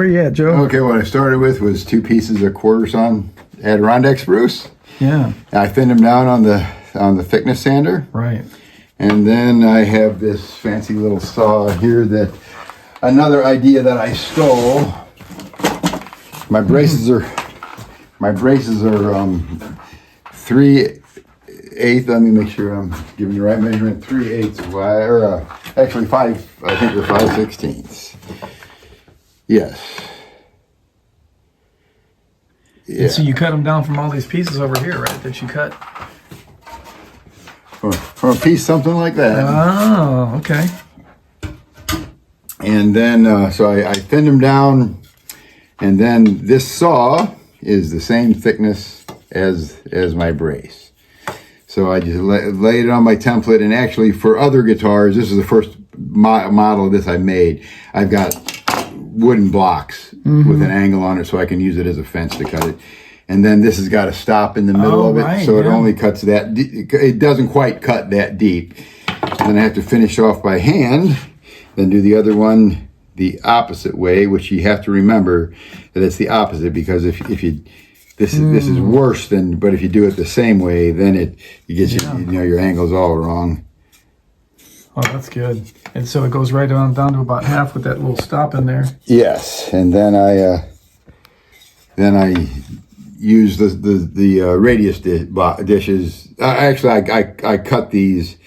you at, Joe? Okay, what I started with was 2 pieces of quarter-sawn Adirondack spruce. Yeah. I thinned them down on the thickness sander. Right. And then I have this fancy little saw here that another idea that I stole. My braces are 3/8. Let me make sure I'm giving the right measurement. 3/8 wide, or actually 5. I think they're 5/16. Yes. Yeah. And so you cut them down from all these pieces over here, right? That you cut. From a piece, something like that. Oh, okay. And then, so I thinned them down, and then this saw is the same thickness as my brace. So I just laid it on my template, and actually for other guitars, this is the first model of this I made. I've got wooden blocks with an angle on it, so I can use it as a fence to cut it. And then this has got a stop in the middle of it, right, so it only cuts that deep. It doesn't quite cut that deep. Then I have to finish off by hand, then do the other one the opposite way, which you have to remember that it's the opposite, because if you this is worse than, but if you do it the same way, then you get your angles all wrong. Oh, that's good. And so it goes right down to about half with that little stop in there. Yes, and then I use the radius dishes. Actually, I cut these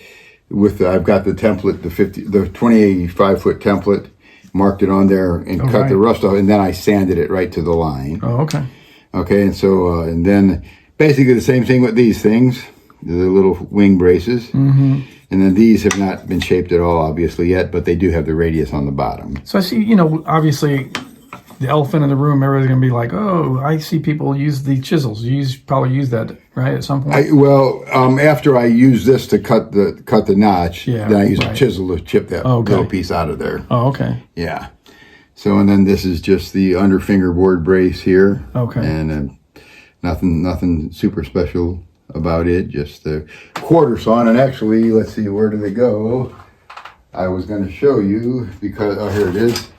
with I've got the template, the 25-foot template, marked it on there and cut the rust off, and then I sanded it right to the line. Oh, okay. Okay, and so and then basically the same thing with these things, the little wing braces. And then these have not been shaped at all, obviously, yet, but they do have the radius on the bottom. So I see, obviously, the elephant in the room, everybody's going to be like, oh, I see people use the chisels. You probably use that, right, at some point? After I use this to cut the notch, then I use a chisel to chip that little piece out of there. Oh, okay. Yeah. So, and then this is just the under fingerboard brace here. Okay. And nothing super special about it, just the quarter sawn. And actually, let's see, where do they go? I was going to show you because, here it is.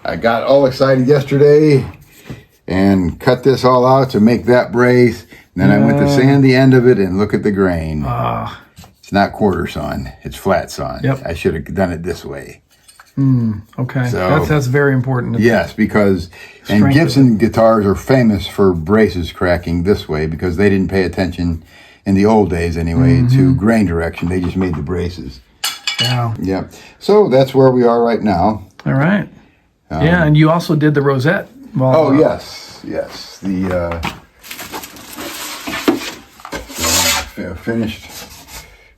I got all excited yesterday and cut this all out to make that brace. And then I went to sand the end of it, and look at the grain. It's not quarter sawn, it's flat sawn. Yep. I should have done it this way. Okay, so, that's very important. Yes, because and Gibson guitars are famous for braces cracking this way, because they didn't pay attention in the old days anyway to grain direction. They just made the braces. Wow. Yep. So that's where we are right now. All right. And you also did the rosette. Yes. The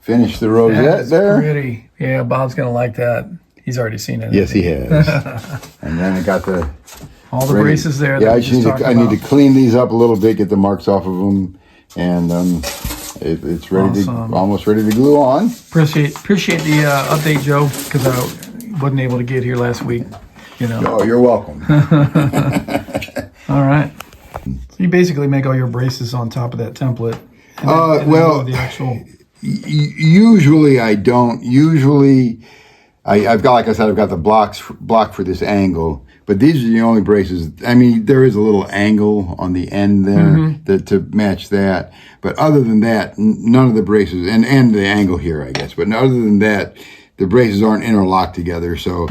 finished the rosette there. Pretty. Yeah, Bob's gonna like that. He's already seen it. Yes, he has. And then I got all the braces there. Yeah, I need to clean these up a little bit, get the marks off of them, and it's ready almost ready to glue on. Appreciate the update, Joe, because I wasn't able to get here last week. Oh, you're welcome. All right. So you basically make all your braces on top of that template. The actual. Usually I don't. Usually. I've got, like I said, I've got the block for this angle, but these are the only braces. I mean, there is a little angle on the end there to match that, but other than that, none of the braces, and the angle here, I guess, but other than that, the braces aren't interlocked together. So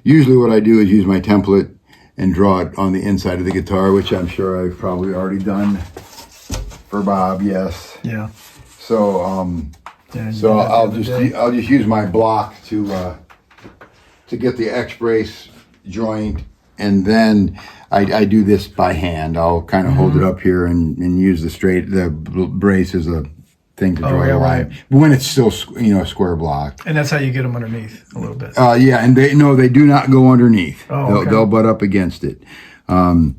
usually what I do is use my template and draw it on the inside of the guitar, which I'm sure I've probably already done for Bob. Yes. Yeah. So I'll just use my block to get the X brace joint, and then I do this by hand. I'll kind of hold it up here and use the brace as a thing to draw the line. Right. But when it's still square block. And that's how you get them underneath a little bit. Yeah, and they do not go underneath. Oh, okay. They'll butt up against it. I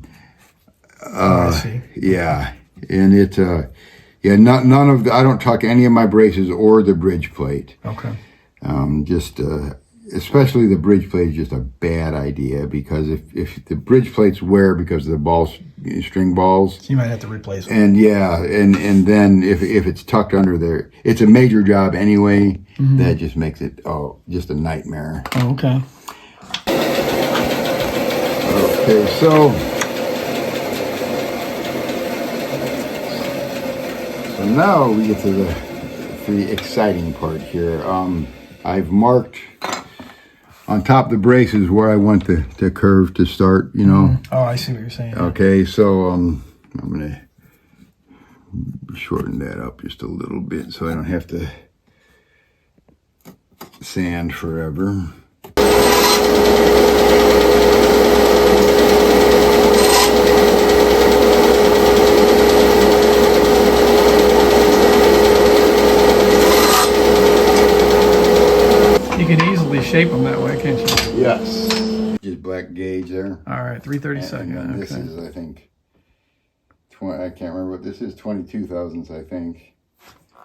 see. Yeah, and none of I don't tuck any of my braces or the bridge plate. Okay. Especially the bridge plate is just a bad idea, because if the bridge plates wear because of the string balls, so you might have to replace them. And and then if it's tucked under there, it's a major job anyway. That just makes it just a nightmare. Oh, okay. Okay, so now we get to the exciting part here. I've marked on top of the braces where I want the curve to start, you know. Oh, I see what you're saying. Okay, so I'm gonna shorten that up just a little bit so I don't have to sand forever. You can easily shape them that way, can't you? Yes. Just black gauge there. All right, 3/32. And this Okay. is, I think, I can't remember what this is, 22 thousandths, I think.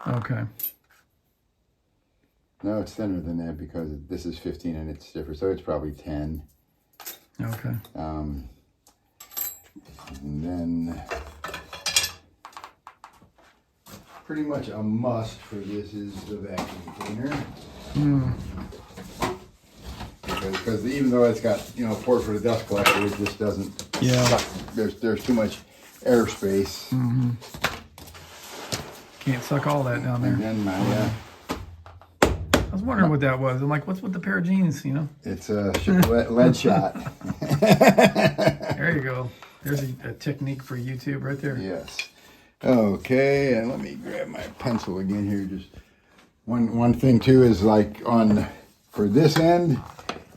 Okay. No, it's thinner than that because this is 15 and it's stiffer, so it's probably 10. Okay. And then pretty much a must for this is the vacuum cleaner. Because even though it's got, you know, port for the dust collector, it just doesn't suck. There's too much airspace. Can't suck all that down there. And then I was wondering what that was. I'm like, what's with the pair of jeans, you know? it's a lead shot. There you go. There's a technique for YouTube right there. Yes. Okay, and let me grab my pencil again here. Just one thing too is like for this end,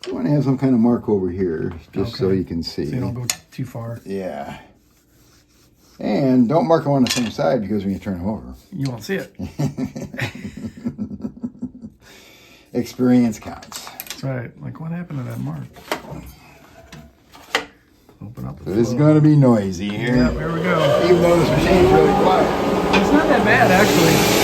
you want to have some kind of mark over here just so you can see. So you don't go too far. Yeah. And don't mark them on the same side because when you turn them over, You won't see it. experience counts. That's right. Like, what happened to that mark? Open up the So this is flow. going to be noisy here. Yeah, there we go. Even though this machine's really quiet. It's not that bad, actually.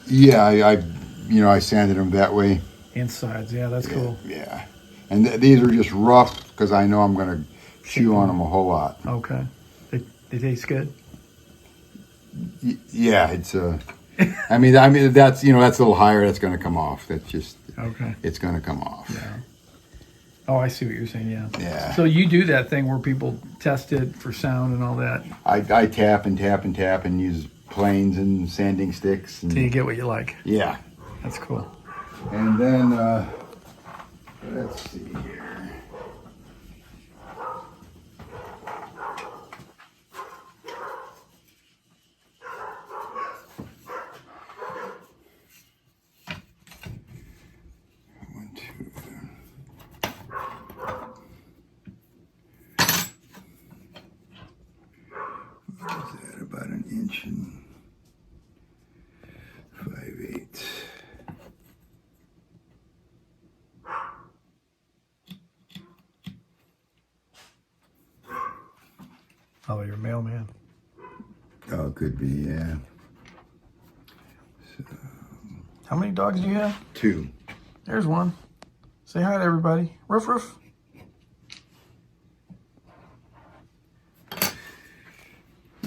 Yeah, I sanded them that way. Insides, yeah, that's cool. Yeah. And these are just rough because I know I'm going to chew on them a whole lot. Okay. They taste good? Yeah, it's I mean that's, that's a little higher. That's going to come off. That's just Okay. It's going to come off. Yeah. Oh, I see what you're saying, yeah. Yeah. So you do that thing where people test it for sound and all that I tap and tap and tap and use planes and sanding sticks. And, till you get what you like. yeah. That's cool. And then let's see here. About an inch and 5/8. Oh, you're a mailman. Oh, it could be, yeah. So, How many dogs do you have? 2. There's one. Say hi to everybody. Roof, roof.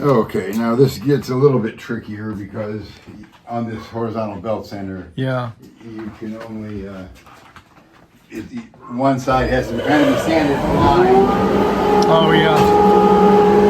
Okay, now this gets a little bit trickier because on this horizontal belt sander, Yeah. you can only, one side has to kind of be sanded fine. Oh, yeah.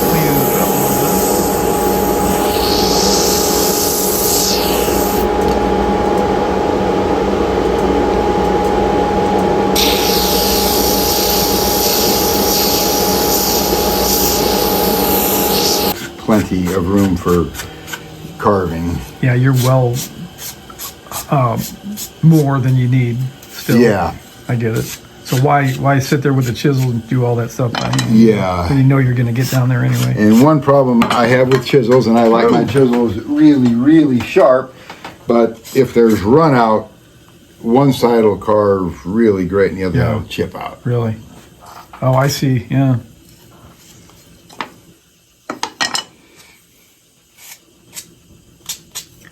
Clean it up a little bit. Plenty of room for carving. Yeah, you're well more than you need still. Yeah. I get it. So why sit there with the chisel and do all that stuff? Yeah. When you know you're going to get down there anyway. And one problem I have with chisels, and I like my chisels really, really sharp, but if there's run out, one side will carve really great and the other will chip out. Really? Oh, I see. Yeah.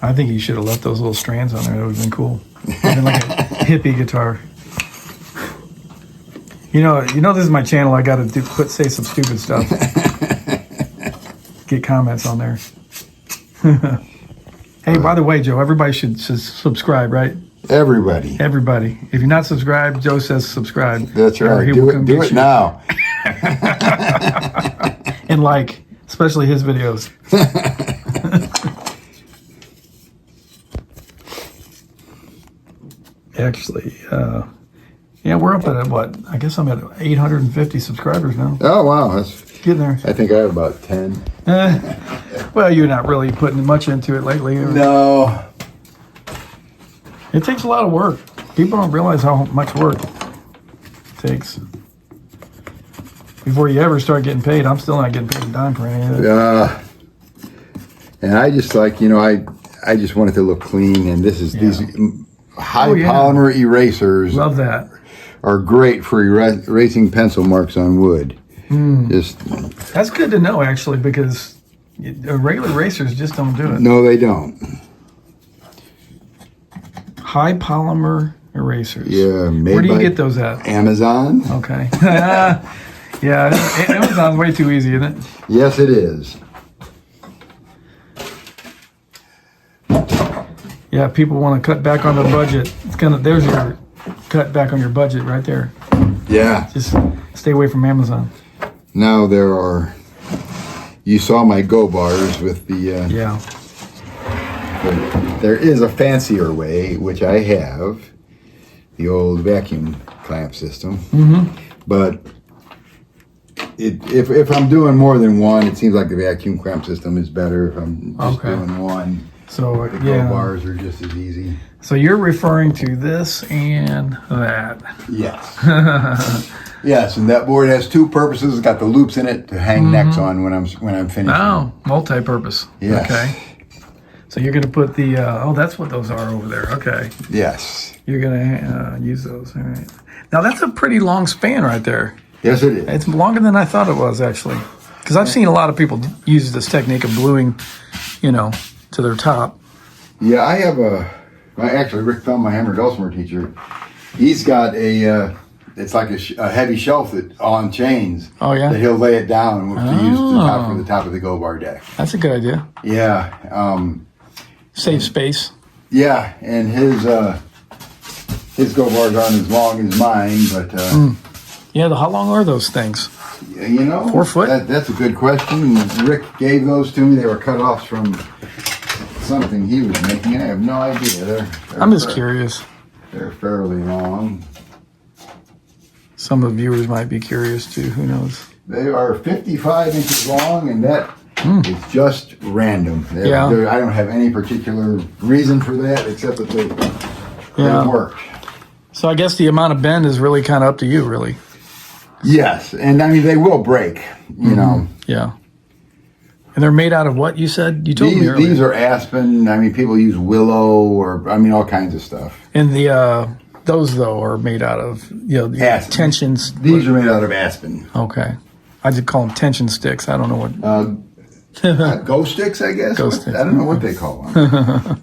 I think you should have left those little strands on there. That would have been cool. Been like a hippie guitar. You know, this is my channel. I got to say some stupid stuff. Get comments on there. Hey, by the way, Joe, everybody should subscribe, right? Everybody. Everybody. If you're not subscribed, Joe says subscribe. That's Or right. he Do will it, come do get it you. now. And like, especially his videos. Actually, yeah, we're up at what? I guess I'm at 850 subscribers now. Oh, wow. That's, Getting there. I think I have about 10. Well, you're not really putting much into it lately. No. It takes a lot of work. People don't realize how much work it takes. Before you ever start getting paid, I'm still not getting paid a dime for any of it. And I just like, I just want it to look clean. And this is these high polymer erasers Love that. are great for erasing pencil marks on wood. Just That's good to know, actually, because regular erasers just don't do it. no, they don't. High polymer erasers. Yeah, made Where do you by get those at? Amazon. Okay. Yeah, Amazon's way too easy, isn't it? Yes, it is. Yeah, people want to cut back on the budget. There's your cut back on your budget right there. Yeah. Just stay away from Amazon. Now you saw my go bars with the, Yeah. there is a fancier way, which I have, the old vacuum clamp system. But if I'm doing more than one, it seems like the vacuum clamp system is better. If I'm just doing one, So the go bars are just as easy. So you're referring to this and that. Yes. Yes, and that board has two purposes. It's got the loops in it to hang necks on when I'm finishing. Oh, multi-purpose. Yes. Okay. So you're going to put the, that's what those are over there. Okay. Yes. You're going to use those. All right. Now that's a pretty long span right there. Yes, it is. It's longer than I thought it was, actually. Because I've seen a lot of people use this technique of bluing, to their top. Yeah, I have actually Rick Thumb, my hammer dulcimer teacher, he's got it's like a heavy shelf on chains. Oh, yeah? That he'll lay it down to use for the top of the go bar deck. That's a good idea. Yeah. Save space. Yeah, and his go bars aren't as long as mine, but Yeah, how long are those things? 4 foot? That's a good question. Rick gave those to me. They were cut offs from something he was making. I have no idea. I'm just curious. They're fairly long. Some of the viewers might be curious too. Who knows? They are 55 inches long, and that is just random. I don't have any particular reason for that, except that they work. So I guess the amount of bend is really kind of up to you, really. Yes, and I mean they will break. You know. Yeah. And they're made out of what you said? You told me earlier. These are aspen. I mean, people use willow or I mean all kinds of stuff. And the those though are made out of the Aspen. tensions. These are made out of aspen. Okay. I just call them tension sticks. I don't know what. Ghost sticks, I guess. Ghost sticks. I don't know what they call them.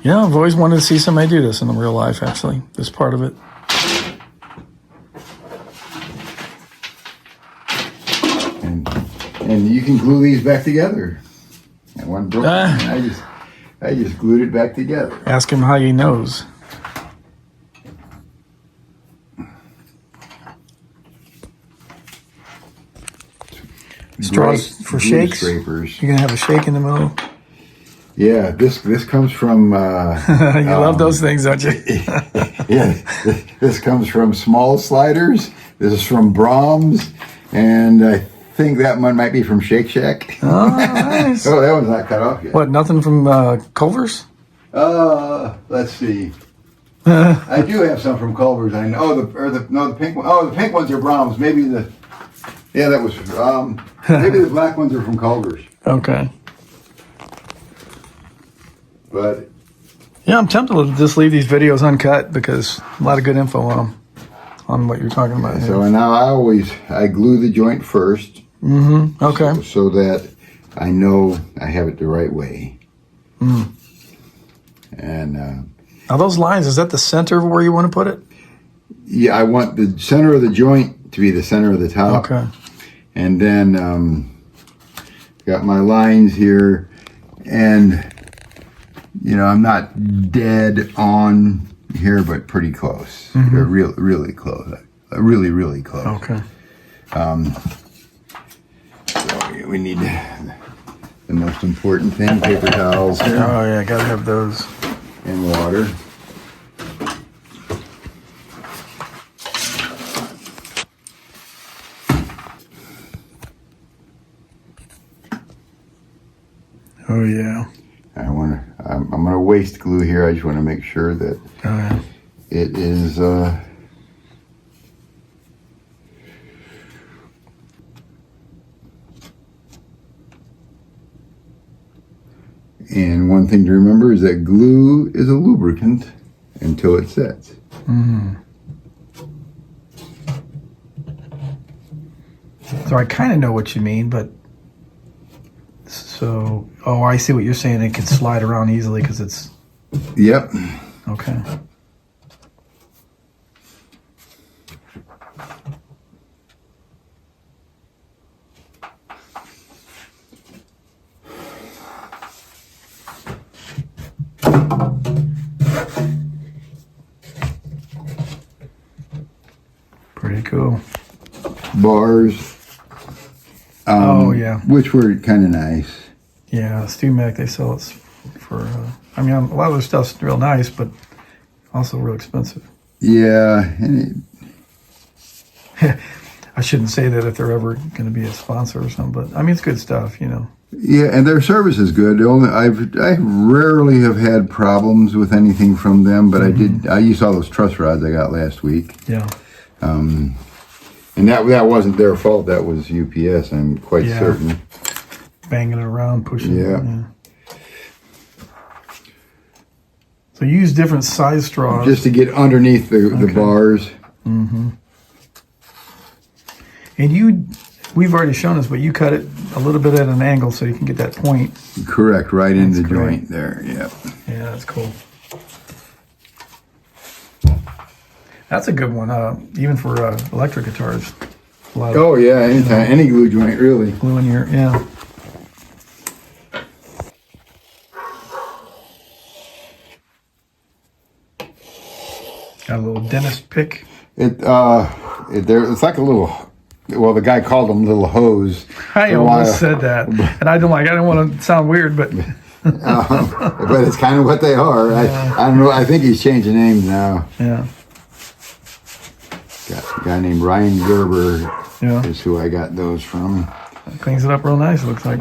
Yeah, I've always wanted to see somebody do this in real life. Actually, this part of it. And you can glue these back together. And one broke. I just glued it back together. Ask him how he knows. Straws for shakes. Scrapers. You're gonna have a shake in the middle. Yeah, this comes from. You love those things, don't you? Yeah, this comes from Small Sliders. This is from Brahms, and I think that one might be from Shake Shack. Oh, nice. Oh, that one's not cut off yet. What? Nothing from Culver's? Let's see. I do have some from Culver's. I know. The pink one. Oh, the pink ones are Brahms. Maybe that was. Maybe the black ones are from Culver's. Okay. But yeah, I'm tempted to just leave these videos uncut because a lot of good info on them, on what you're talking about. So and now I glue the joint first. Mm-hmm. Okay. So that I know I have it the right way. Mm. And now those lines, is that the center of where you want to put it? Yeah, I want the center of the joint to be the center of the top. Okay. And then got my lines here, and I'm not dead on here, but pretty close. Mm-hmm. They're really close. Really close. Okay. So we need the most important thing: paper towels here. Oh yeah, gotta have those. And water. Oh yeah. I'm gonna waste glue here. I just want to make sure that it is. And one thing to remember is that glue is a lubricant until it sets. Mm-hmm. So I kind of know what you mean, but I see what you're saying. It can slide around easily because it's. Yep. Okay. Pretty cool. Bars. Yeah. Which were kind of nice. Yeah, StuMac, they sell it for. A lot of their stuff's real nice, but also real expensive. Yeah, and I shouldn't say that if they're ever going to be a sponsor or something, but it's good stuff, Yeah, and their service is good. I rarely have had problems with anything from them, but I used all those truss rods I got last week. Yeah. And that wasn't their fault. That was UPS. I'm quite certain. Banging it around, pushing it. Yeah. So you use different size straws. Just to get underneath the bars. Mm-hmm. And we've already shown this, but you cut it a little bit at an angle so you can get that point. Correct, right in the joint there. Yeah. Yeah, that's cool. That's a good one, even for electric guitars. Oh yeah, anytime, any glue joint really. Glue in your Got a little dentist pick. It's like a little. Well, the guy called them little hose. I almost said that, and I don't want to sound weird, but. But it's kind of what they are. I don't know. I think he's changed the names now. Yeah. Got a guy named Ryan Gerber. Yeah. Is who I got those from. Cleans it up real nice. It looks like.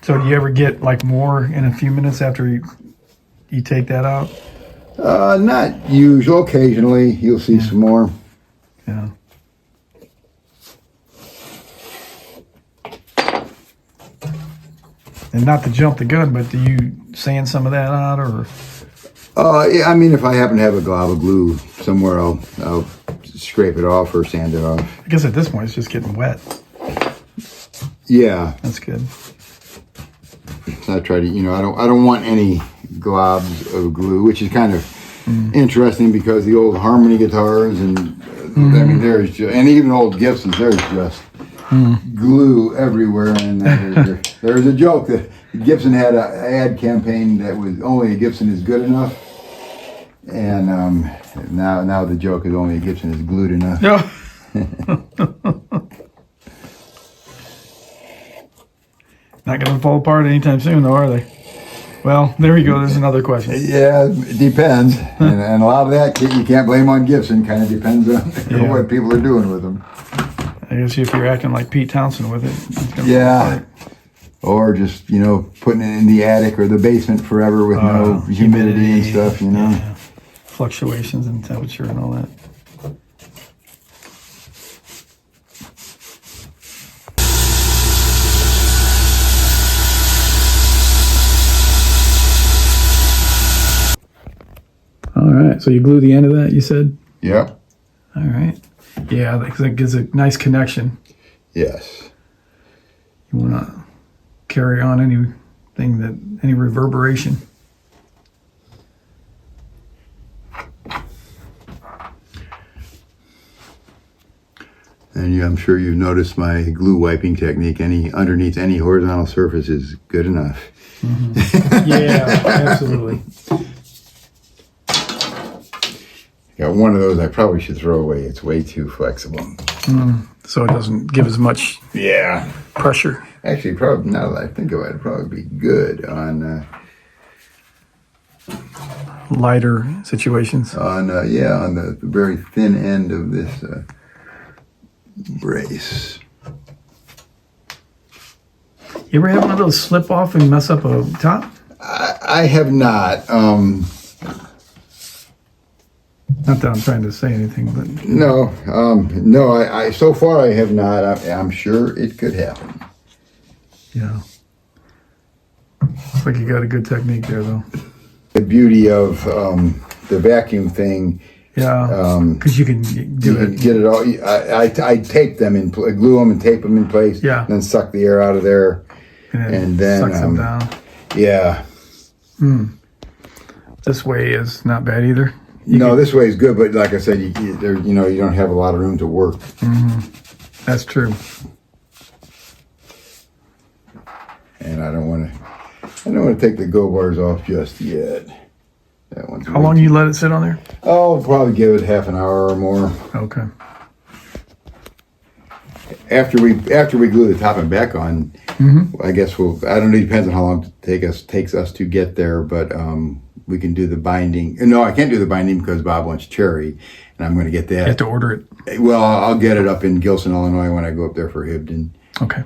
So do you ever get like more in a few minutes after you take that out? Not usual. Occasionally, you'll see some more. Yeah. And not to jump the gun, but do you sand some of that out, or? Yeah, I mean, if I happen to have a glob of glue somewhere, I'll scrape it off or sand it off. I guess at this point it's just getting wet. Yeah, That's good. so I try to, I don't want any globs of glue, which is kind of interesting because the old harmony guitars and I mean, and even old Gibsons, there's just glue everywhere. And there's a joke that Gibson had an ad campaign that was only a Gibson is good enough. And now the joke is only a Gibson is glued enough. Yeah. Not going to fall apart anytime soon, though, are they? Well, there you go. There's another question. Yeah, it depends. and a lot of that you can't blame on Gibson. Kind of depends on what people are doing with them. I guess if you're acting like Pete Townsend with it, it's gonna yeah. Or just, putting it in the attic or the basement forever with no humidity and stuff, Yeah. Fluctuations in temperature and all that. All right, so you glue the end of that, you said? Yep. All right. Yeah, because it gives a nice connection. Yes. You want to carry on any reverberation. And I'm sure you've noticed my glue wiping technique. Underneath any horizontal surface is good enough. Mm-hmm. Yeah, absolutely. Got one of those I probably should throw away. It's way too flexible. So it doesn't give as much pressure. Actually, probably now that I think about it, it'd probably be good on Lighter situations. on the very thin end of this brace. You ever have one of those slip off and mess up a top? I have not. Not that I'm trying to say anything, but No. I so far I have not. I'm sure it could happen. yeah. Looks like you got a good technique there, though. The beauty of the vacuum thing. Yeah, because you can do You can get it all. I tape them and glue them and tape them in place. Yeah. And then suck the air out of there. and then sucks them down. Yeah. This way is not bad either. This way is good, but like I said, you don't have a lot of room to work. That's true. And I don't want to take the go bars off just yet. That one's How long do you let it sit on there? Oh, probably give it half an hour or more. Okay. After we glue the top and back on, I guess I don't know. It depends on how long it takes us to get there, but we can do the binding. No, I can't do the binding because Bob wants cherry, and I'm going to get that. You have to order it. Well, I'll get it up in Gilson, Illinois when I go up there for Hibden. Okay.